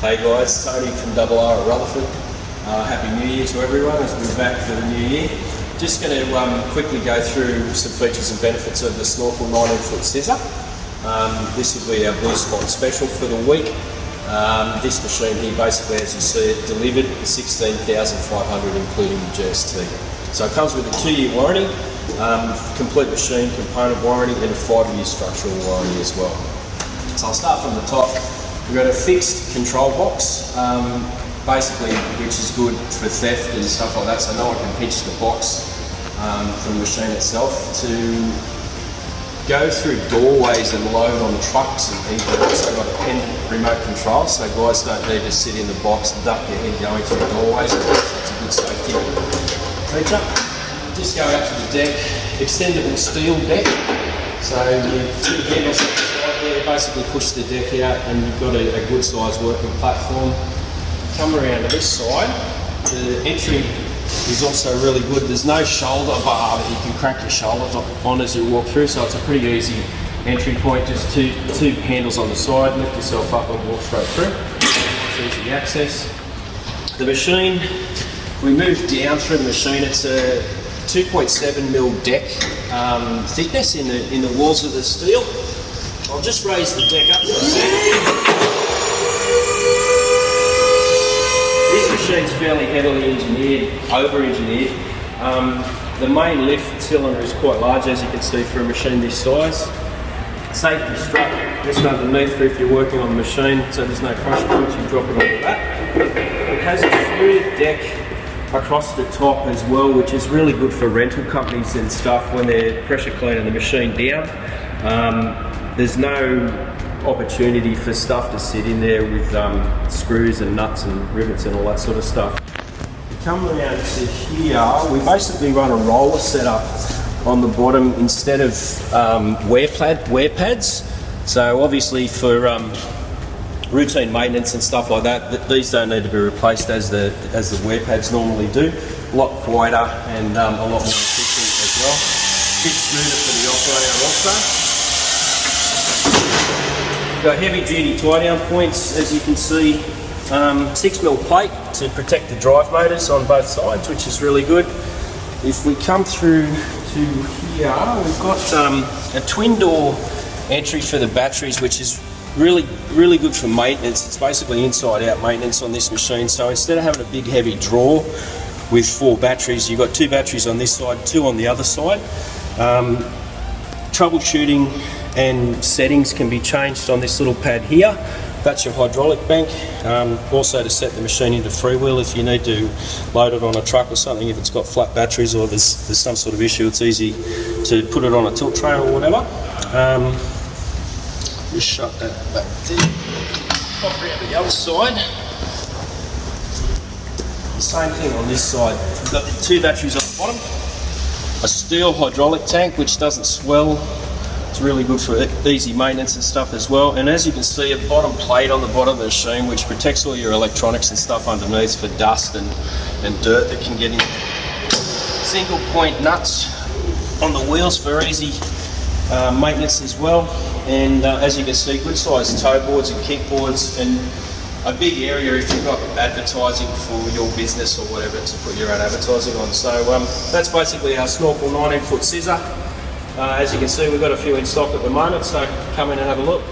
Hey guys, Tony from RR at Rutherford. Happy New Year to everyone as we're back for the new year. Just going to quickly go through some features and benefits of the Snorkel 19-foot scissor. This will be our Blue Spot special for the week. This machine here, basically, as you see it, delivered for $16,500 including the GST. So it comes with a 2-year warranty, complete machine component warranty and a 5-year structural warranty as well. So I'll start from the top. We've got a fixed control box, basically, which is good for theft and stuff like that, so no one can pinch the box from the machine itself. To go through doorways and load on trucks and things, we've also got a pendant remote control, so guys don't need to sit in the box and duck their head going through doorways. So that's a good safety feature. Just go out to the deck, extendable steel deck. So you two handles on the side there, basically push the deck out and you've got a good sized working platform. Come around to this side, the entry is also really good. There's no shoulder bar that you can crack your shoulders on as you walk through, so it's a pretty easy entry point. Just two handles on the side, lift yourself up and walk straight through. It's easy access. The machine, we move down through the machine, it's a 2.7mm deck thickness in the walls of the steel. I'll just raise the deck up for a second. This machine's fairly heavily engineered, over-engineered. The main lift cylinder is quite large, as you can see, for a machine this size. Safety strap just underneath for if you're working on the machine, so there's no crush points, you drop it onto that. It has a smooth deck across the top as well, which is really good for rental companies and stuff when they're pressure cleaning the machine down. There's no opportunity for stuff to sit in there with screws and nuts and rivets and all that sort of stuff. We come around to here, we basically run a roller setup on the bottom instead of wear pads. So obviously for routine maintenance and stuff like that, these don't need to be replaced as the wear pads normally do. A lot quieter and a lot more efficient as well. A bit smoother for the operator also. We've got heavy duty tie-down points, as you can see. 6mm plate to protect the drive motors on both sides, which is really good. If we come through to here, we've got a twin door entry for the batteries, which is really good for maintenance. It's basically inside out maintenance on this machine. So instead of having a big heavy drawer with 4 batteries, you've got 2 batteries on this side, 2 on the other side. Troubleshooting and settings can be changed on this little pad here. That's your hydraulic bank. Also to set the machine into freewheel if you need to load it on a truck or something, if it's got flat batteries or there's some sort of issue, it's easy to put it on a tilt tray or whatever. Just shut that back there. Pop around to the other side. The same thing on this side. We've got 2 batteries on the bottom. A steel hydraulic tank which doesn't swell. It's really good for easy maintenance and stuff as well. And as you can see, a bottom plate on the bottom of the machine which protects all your electronics and stuff underneath for dust and dirt that can get in. Single point nuts on the wheels for easy maintenance as well. And as you can see, good sized toe boards and kickboards, and a big area if you've got advertising for your business or whatever to put your own advertising on. So that's basically our Snorkel 19-foot scissor. As you can see, we've got a few in stock at the moment, so come in and have a look.